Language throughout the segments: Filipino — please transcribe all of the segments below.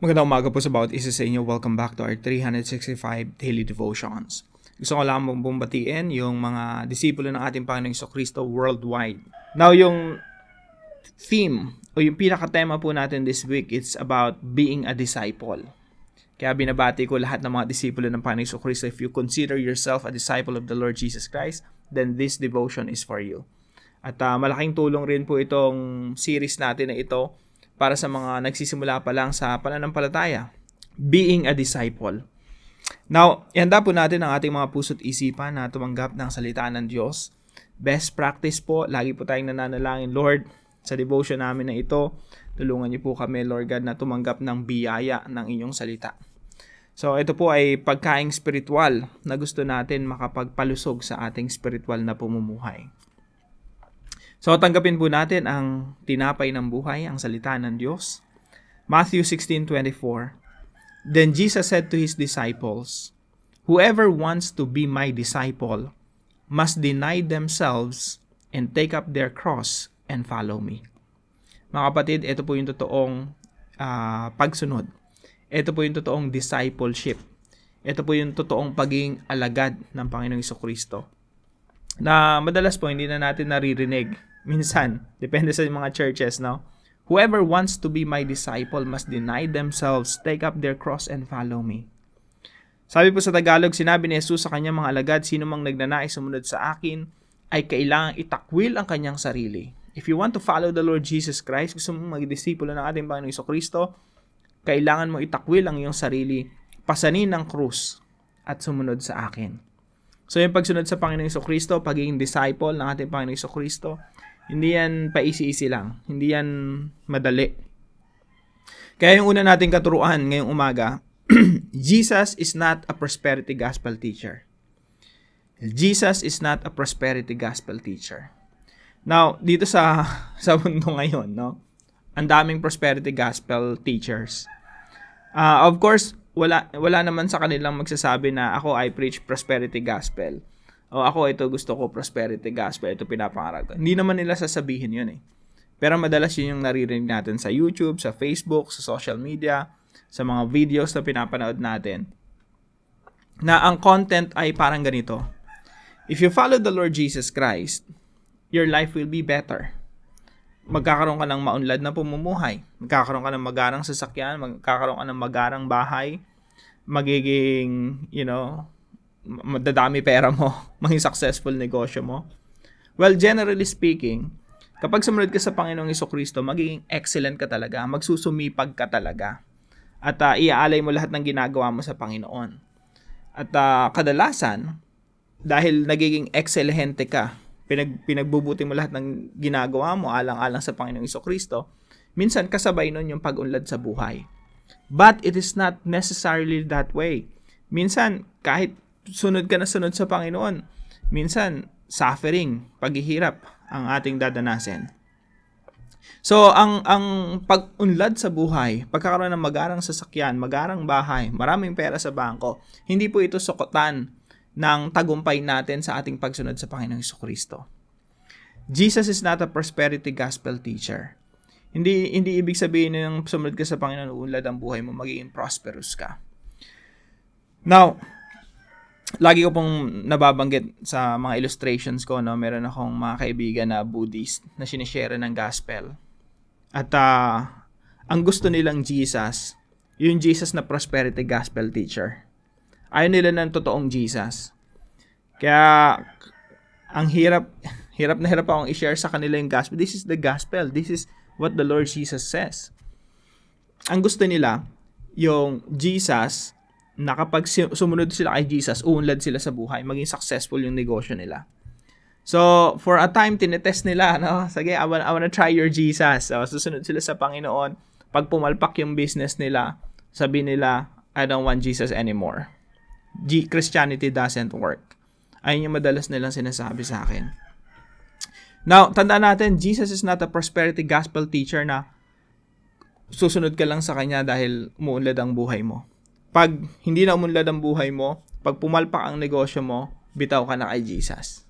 Magandang umaga po sa bawat isa sa inyo. Welcome back to our 365 Daily Devotions. Gusto ko lang bumbatiin yung mga disipulo ng ating Panginoong Jesucristo worldwide. Now, yung theme o yung pinaka-tema po natin this week, it's about being a disciple. Kaya binabati ko lahat ng mga disipulo ng Panginoong Jesucristo. If you consider yourself a disciple of the Lord Jesus Christ, then this devotion is for you. At malaking tulong rin po itong series natin na ito para sa mga nagsisimula pa lang sa pananampalataya, being a disciple. Now, ihanda po natin ang ating mga puso't isipan na tumanggap ng salita ng Diyos. Best practice po, lagi po tayong nananalangin, Lord, sa devotion namin na ito, tulungan niyo po kami, Lord God, na tumanggap ng biyaya ng inyong salita. So, ito po ay pagkaing spiritual na gusto natin makapagpalusog sa ating spiritual na pumumuhay. So, tanggapin po natin ang tinapay ng buhay, ang salita ng Diyos. Matthew 16:24. Then Jesus said to His disciples, "Whoever wants to be my disciple must deny themselves and take up their cross and follow me." Mga kapatid, ito po yung totoong pagsunod. Ito po yung totoong discipleship. Ito po yung totoong pagiging alagad ng Panginoong Jesucristo. Na madalas po hindi na natin naririnig. Minsan, depende sa mga churches, no? Whoever wants to be my disciple must deny themselves, take up their cross, and follow me. Sabi po sa Tagalog, sinabi ni Jesus sa kanyang mga alagad, sino mang nagnanais sumunod sa akin, ay kailangang itakwil ang kanyang sarili. If you want to follow the Lord Jesus Christ, gusto mong magdisipulo ng ating Panginoong Jesucristo, kailangan mo itakwil ang iyong sarili, pasanin ng krus, at sumunod sa akin. So yung pagsunod sa Panginoong Jesucristo, pagiging disciple ng ating Panginoong Jesucristo, hindi yan paisi-isi lang. Hindi yan madali. Kaya yung una nating katuruan ngayong umaga, Jesus is not a prosperity gospel teacher. Jesus is not a prosperity gospel teacher. Now, dito sa mundo ngayon, no? Ang daming prosperity gospel teachers. Of course, wala naman sa kanilang magsasabi na ako I preach prosperity gospel. O ako, ito gusto ko, prosperity gospel, ito pinapangarap ko. Hindi naman nila sasabihin yun eh. Pero madalas yun yung naririnig natin sa YouTube, sa Facebook, sa social media, sa mga videos na pinapanood natin. Na ang content ay parang ganito. If you follow the Lord Jesus Christ, your life will be better. Magkakaroon ka ng maunlad na pumumuhay. Magkakaroon ka ng magarang sasakyan, magkakaroon ka ng magarang bahay, magiging, madadami pera mo, maging successful negosyo mo. Well, generally speaking, kapag sumunod ka sa Panginoong Jesucristo, magiging excellent ka talaga, magsusumipag ka talaga. At iaalay mo lahat ng ginagawa mo sa Panginoon. At kadalasan, dahil nagiging excelente ka, pinagbubuti mo lahat ng ginagawa mo alang-alang sa Panginoong Jesucristo, minsan kasabay nun yung pag-unlad sa buhay. But it is not necessarily that way. Minsan, kahit sunod ka na sunod sa Panginoon, minsan, suffering, paghihirap, ang ating dadanasin. So, ang pag-unlad sa buhay, pagkakaroon ng magarang sasakyan, magarang bahay, maraming pera sa bangko, hindi po ito sukutan ng tagumpay natin sa ating pagsunod sa Panginoong Jesucristo. Jesus is not a prosperity gospel teacher. Hindi ibig sabihin ng sumunod ka sa Panginoon, uunlad ang buhay mo, magiging prosperous ka. Now, lagi ko pong nababanggit sa mga illustrations ko, no, meron akong mga kaibigan na Buddhist na sinishare ng gospel. At ang gusto nilang Jesus, yung Jesus na prosperity gospel teacher. Ayaw nila ng totoong Jesus. Kaya ang hirap na hirap akong i-share sa kanila yung gospel. This is the gospel. This is what the Lord Jesus says. Ang gusto nila, yung Jesus na kapag sumunod sila kay Jesus, uunlad sila sa buhay, maging successful yung negosyo nila. So, for a time, tinetest nila, no? Sige, I wanna try your Jesus. So, susunod sila sa Panginoon. Pag pumalpak yung business nila, sabi nila, I don't want Jesus anymore. Christianity doesn't work. Ayun yung madalas nilang sinasabi sa akin. Now, tandaan natin, Jesus is not a prosperity gospel teacher na susunod ka lang sa Kanya dahil umuunlad ang buhay mo. Pag hindi na umunlad ang buhay mo, pag pumalpak ang negosyo mo, bitaw ka na kay Jesus.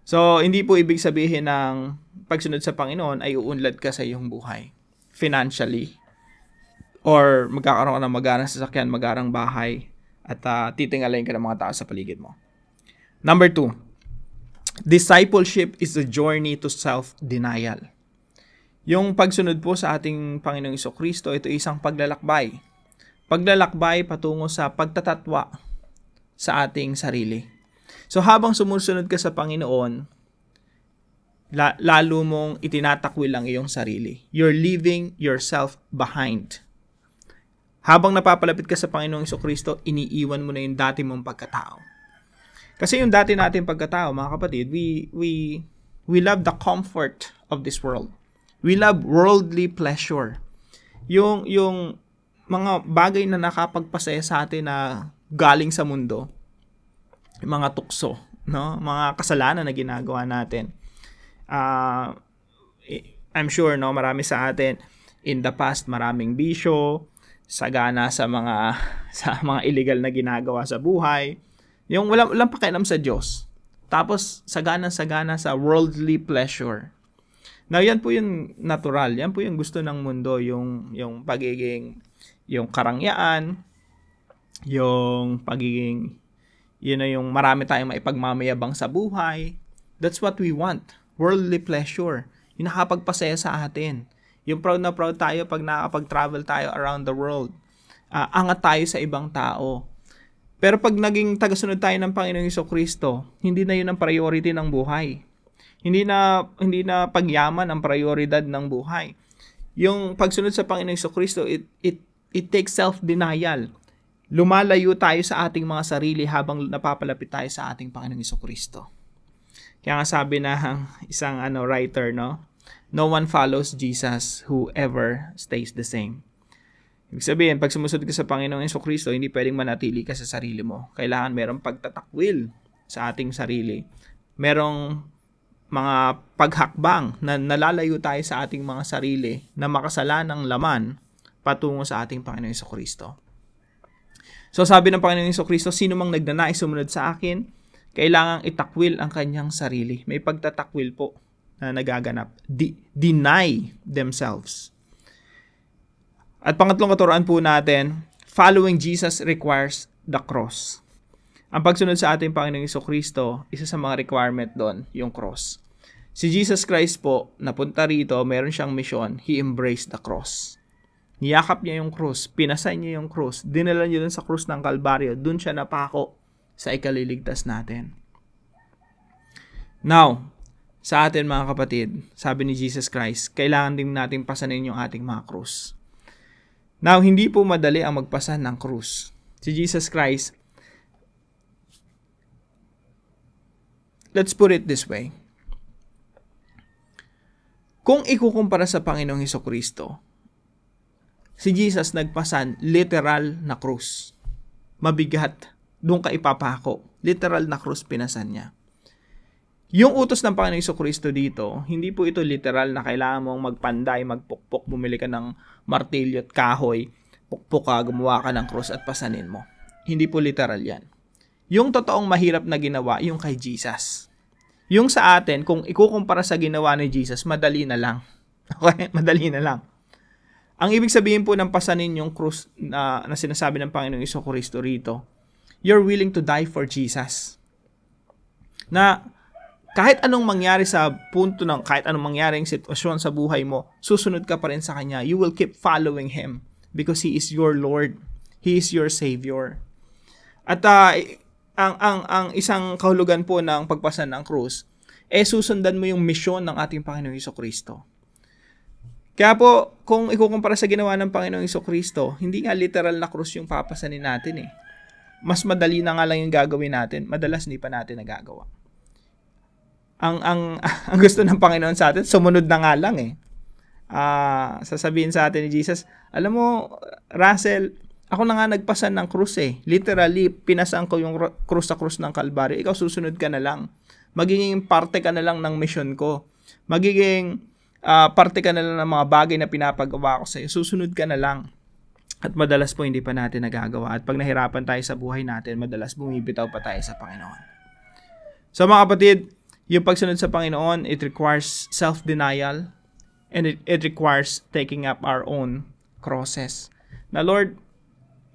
So, hindi po ibig sabihin ng pagsunod sa Panginoon ay uunlad ka sa iyong buhay. Financially, or magkakaroon ka ng magarang sasakyan, magarang bahay, at titingalain ka ng mga tao sa paligid mo. Number 2, discipleship is a journey to self-denial. Yung pagsunod po sa ating Panginoong Jesucristo, ito isang paglalakbay. Paglalakbay patungo sa pagtatatwa sa ating sarili. So habang sumusunod ka sa Panginoon, lalo mong itinatakwil ang iyong sarili. You're leaving yourself behind. Habang napapalapit ka sa Panginoong Jesucristo, iniiwan mo na yung dati mong pagkatao. Kasi yung dati nating pagkatao, mga kapatid, we love the comfort of this world. We love worldly pleasure. Yung mga bagay na nakapagpasaya sa atin na galing sa mundo, yung mga tukso, no? Mga kasalanan na ginagawa natin. I'm sure, no, marami sa atin in the past, maraming bisyo, sagana sa mga illegal na ginagawa sa buhay. Yung walang pakialam sa Diyos. Tapos sagana sa worldly pleasure. Now, yan po yung natural. Yan po yung gusto ng mundo, yung pagiging, yung karangyaan, yung pagiging, yun na yung marami tayong maipagmamayabang sa buhay. That's what we want. Worldly pleasure. Yung nakapagpasaya sa atin. Yung proud na proud tayo pag nakapag-travel tayo around the world. Angat tayo sa ibang tao. Pero pag naging tagasunod tayo ng Panginoong Jesucristo, hindi na yun ang priority ng buhay. Hindi na pagyaman ang prioridad ng buhay. Yung pagsunod sa Panginoong Jesucristo, it takes self-denial. Lumalayo tayo sa ating mga sarili habang napapalapit tayo sa ating Panginoong Jesucristo. Kaya nga sabi na isang writer, no? No one follows Jesus who ever stays the same. Ibig sabihin, pag sumusunod ka sa Panginoong Jesucristo, hindi pwedeng manatili ka sa sarili mo. Kailangan merong pagtatakwil sa ating sarili. Merong mga paghakbang na nalalayo tayo sa ating mga sarili na makasalanang laman patungo sa ating Panginoong Jesucristo. So sabi ng Panginoong Jesucristo, sino mang nagnanais sumunod sa akin, kailangang itakwil ang kanyang sarili. May pagtatakwil po na nagaganap. Deny themselves. At pangatlong katuruan po natin, following Jesus requires the cross. Ang pagsunod sa ating Panginoong Jesucristo, isa sa mga requirement doon, yung cross. Si Jesus Christ po, napunta rito, meron siyang misyon, He embraced the cross. Niyakap niya yung cross, pinasay niya yung cross, dinala niya dun sa cross ng Kalbaryo, dun siya napako sa ikaliligtas natin. Now, sa atin mga kapatid, sabi ni Jesus Christ, kailangan din natin pasanin yung ating mga krus. Now, hindi po madali ang magpasan ng krus. Si Jesus Christ, let's put it this way. Kung ikukumpara sa Panginoong Jesucristo, si Jesus nagpasan literal na krus. Mabigat, doon ka ipapako. Literal na krus pinasan niya. Yung utos ng Panginoong Jesucristo dito, hindi po ito literal na kailangan mong magpanday, magpukpok, bumili ka ng martilyo at kahoy, pukpok ka, gumawa ka ng krus at pasanin mo. Hindi po literal yan. Yung totoong mahirap na ginawa, yung kay Jesus. Yung sa atin, kung ikukumpara sa ginawa ni Jesus, madali na lang. Okay? Madali na lang. Ang ibig sabihin po ng pasanin yung krus na sinasabi ng Panginoong Jesucristo rito, you're willing to die for Jesus. Na kahit anong mangyari sa punto ng, kahit anong mangyaring sitwasyon sa buhay mo, susunod ka pa rin sa Kanya. You will keep following Him because He is your Lord. He is your Savior. At ang isang kahulugan po ng pagpasan ng krus, susundan mo yung misyon ng ating Panginoong Jesucristo. Kaya po, kung ikukumpara sa ginawa ng Panginoong Jesucristo, hindi nga literal na krus yung papasanin natin eh. Mas madali na nga lang yung gagawin natin, madalas hindi pa natin nagagawa. Ang gusto ng Panginoon sa atin, sumunod na nga lang eh. Sasabihin sa atin ni Jesus, alam mo, Russell, ako na nga nagpasan ng krus eh. Literally, pinasan ko yung krus sa krus ng Kalbaryo. Ikaw susunod ka na lang. Magiging parte ka na lang ng mission ko. Magiging parte ka na lang ng mga bagay na pinapagawa ko sa iyo. Susunod ka na lang. At madalas po hindi pa natin nagagawa. At pag nahirapan tayo sa buhay natin, madalas bumibitaw pa tayo sa Panginoon. So mga kapatid, yung pagsunod sa Panginoon, it requires self-denial and it requires taking up our own crosses. Na Lord,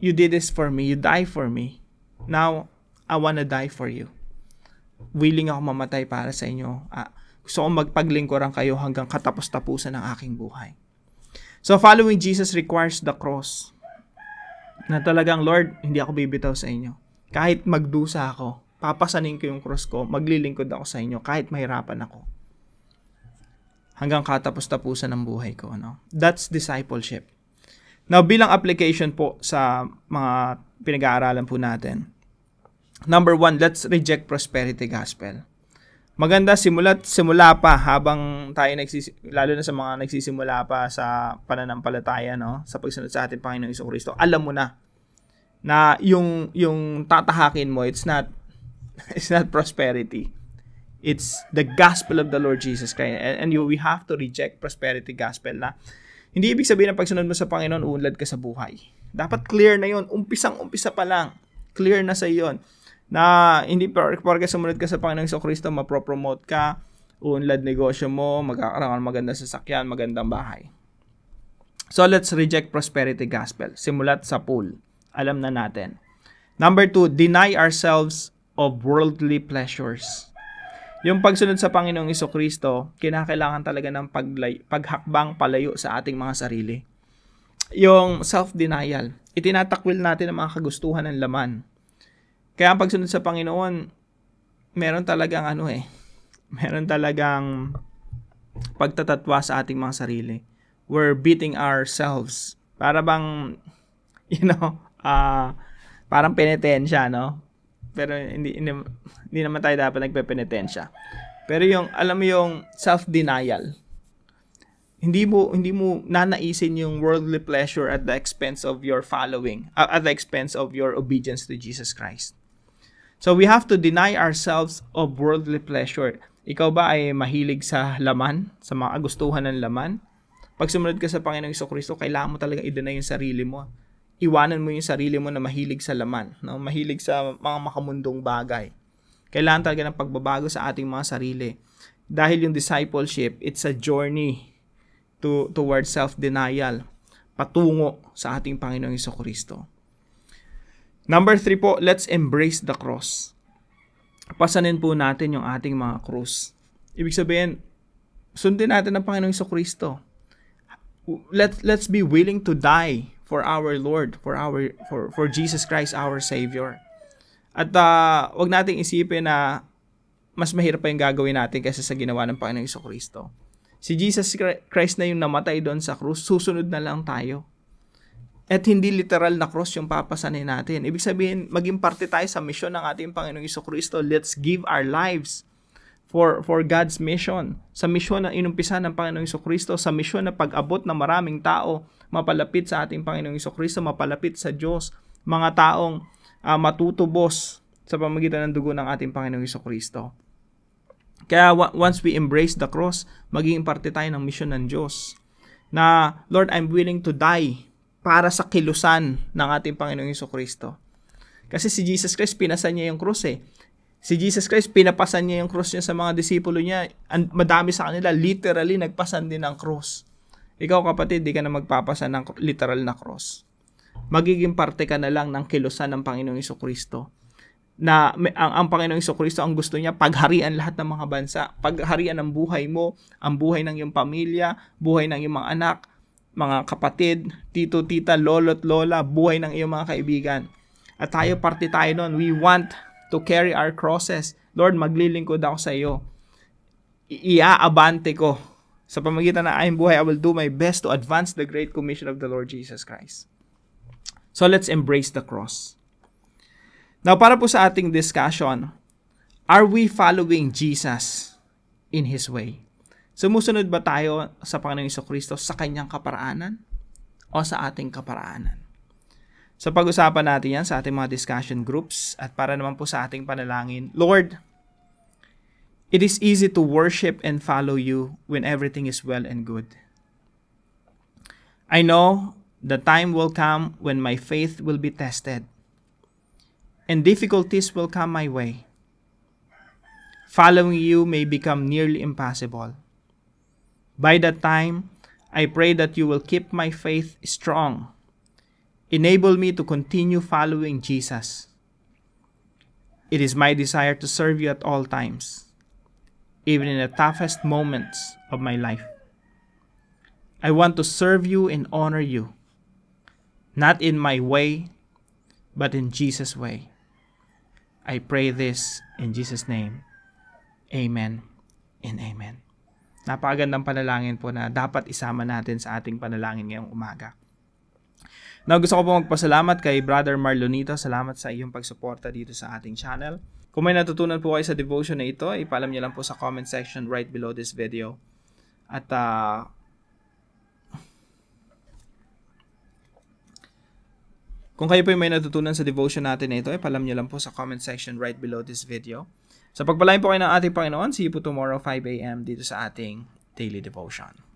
you did this for me. You died for me. Now, I wanna die for you. Willing ako mamatay para sa inyo. Gusto kong magpaglingkuran kayo hanggang katapos-tapusan ng aking buhay. So, following Jesus requires the cross. Na talagang, Lord, hindi ako bibitaw sa inyo. Kahit magdusa ako, papasanin ko yung cross ko, maglilingkod ako sa inyo, kahit mahirapan ako. Hanggang katapos-tapusan ng buhay ko. No? That's discipleship. Now, bilang application po sa mga pinag-aaralan po natin. Number 1, let's reject prosperity gospel. Maganda simula pa habang tayo lalo na sa mga nagsisimula pa sa pananampalataya, no, sa pagsunod sa ating Panginoong Jesucristo. Alam mo na yung tatahakin mo, it's not prosperity. It's the gospel of the Lord Jesus Christ. And we have to reject prosperity gospel na hindi ibig sabihin na pagsunod mo sa Panginoon, uunlad ka sa buhay. Dapat clear na yon, umpisang-umpisa pa lang. Clear na sa iyon. Na hindi porke sumunod ka sa Panginoong Jesucristo, mapropromote ka, uunlad negosyo mo, magkakaroon ng magandang sasakyan, magandang bahay. So let's reject prosperity gospel. Simulat sa pool. Alam na natin. Number 2, deny ourselves of worldly pleasures. Yung pagsunod sa Panginoong Jesucristo, kinakailangan talaga ng paghakbang palayo sa ating mga sarili. Yung self-denial. Itinatakwil natin ang mga kagustuhan ng laman. Kaya ang pagsunod sa Panginoon, meron talagang meron talagang pagtatatwa sa ating mga sarili. We're beating ourselves. Para bang, parang penitensya, no? Pero hindi naman tayo dapat nagpe-penitensya. Pero alam mo yung self-denial. Hindi mo nanaisin yung worldly pleasure at the expense of your following, at the expense of your obedience to Jesus Christ. So we have to deny ourselves of worldly pleasure. Ikaw ba ay mahilig sa laman, sa mga kagustuhan ng laman? Pag sumunod ka sa Panginoong Jesucristo, kailangan mo talaga i-deny yung sarili mo. Iwanan mo yung sarili mo na mahilig sa laman, no? Mahilig sa mga makamundong bagay. Kailangan talaga ng pagbabago sa ating mga sarili. Dahil yung discipleship, it's a journey towards self-denial, patungo sa ating Panginoong Jesucristo. Number 3 po, let's embrace the cross. Pasanin po natin yung ating mga krus. Ibig sabihin, sundin natin ang Panginoong Jesucristo. Let's be willing to die for our Lord, for Jesus Christ, our Savior. At wag nating isipin na mas mahirap pa yung gagawin natin kaysa sa ginawa ng Panginoong Jesucristo. Si Jesus Christ na yung namatay doon sa krus, susunod na lang tayo. At hindi literal na cross yung papasanin natin. Ibig sabihin, maging parte tayo sa misyon ng ating Panginoong Jesucristo. Let's give our lives for God's mission. Sa misyon na inumpisa ng Panginoong Jesucristo, sa misyon na pag-abot ng maraming tao, mapalapit sa ating Panginoong Jesucristo, mapalapit sa Diyos, mga taong matutubos sa pamamagitan ng dugo ng ating Panginoong Jesucristo. Kaya once we embrace the cross, magiging parte tayo ng misyon ng Diyos. Na, Lord, I'm willing to die para sa kilusan ng ating Panginoong Jesucristo. Kasi si Jesus Christ, pinasan niya yung krus eh. Si Jesus Christ, pinapasan niya yung krus niya sa mga disipulo niya. Madami sa kanila, literally, nagpasan din ng krus. Ikaw kapatid, di ka na magpapasan ng literal na krus. Magiging parte ka na lang ng kilusan ng Panginoong Jesucristo. Na ang Panginoong Jesucristo, ang gusto niya, pagharian lahat ng mga bansa. Pagharian ang buhay mo, ang buhay ng iyong pamilya, buhay ng iyong mga anak, mga kapatid, tito, tita, lolo't lola, buhay ng iyong mga kaibigan. At tayo, parte tayo nun. We want to carry our crosses. Lord, maglilingkod ako sa iyo. Iaabante ko. Sa pamagitan ng aking buhay, I will do my best to advance the great commission of the Lord Jesus Christ. So let's embrace the cross. Now, para po sa ating discussion, are we following Jesus in His way? Sumusunod ba tayo sa Panginoong Jesucristo sa kanyang kaparaanan o sa ating kaparaanan? So pag-usapan natin yan sa ating mga discussion groups at para naman po sa ating panalangin. Lord, it is easy to worship and follow you when everything is well and good. I know the time will come when my faith will be tested and difficulties will come my way. Following you may become nearly impossible. By that time, I pray that you will keep my faith strong Enable me to continue following Jesus. It is my desire to serve you at all times, even in the toughest moments of my life. I want to serve you and honor you, not in my way, but in Jesus' way. I pray this in Jesus' name. Amen and amen. Napakagandang panalangin po na dapat isama natin sa ating panalangin ngayong umaga. Now, gusto ko po magpasalamat kay Brother Marlonito. Salamat sa iyong pagsuporta dito sa ating channel. Kung may natutunan po kayo sa devotion na ito, ipaalam niyo lang po sa comment section right below this video. At kung kayo po may natutunan sa devotion natin na ito, ipaalam niyo lang po sa comment section right below this video. Sa pagpalain po kayo ng ating Panginoon, see you po tomorrow 5 a.m. dito sa ating Daily Devotion.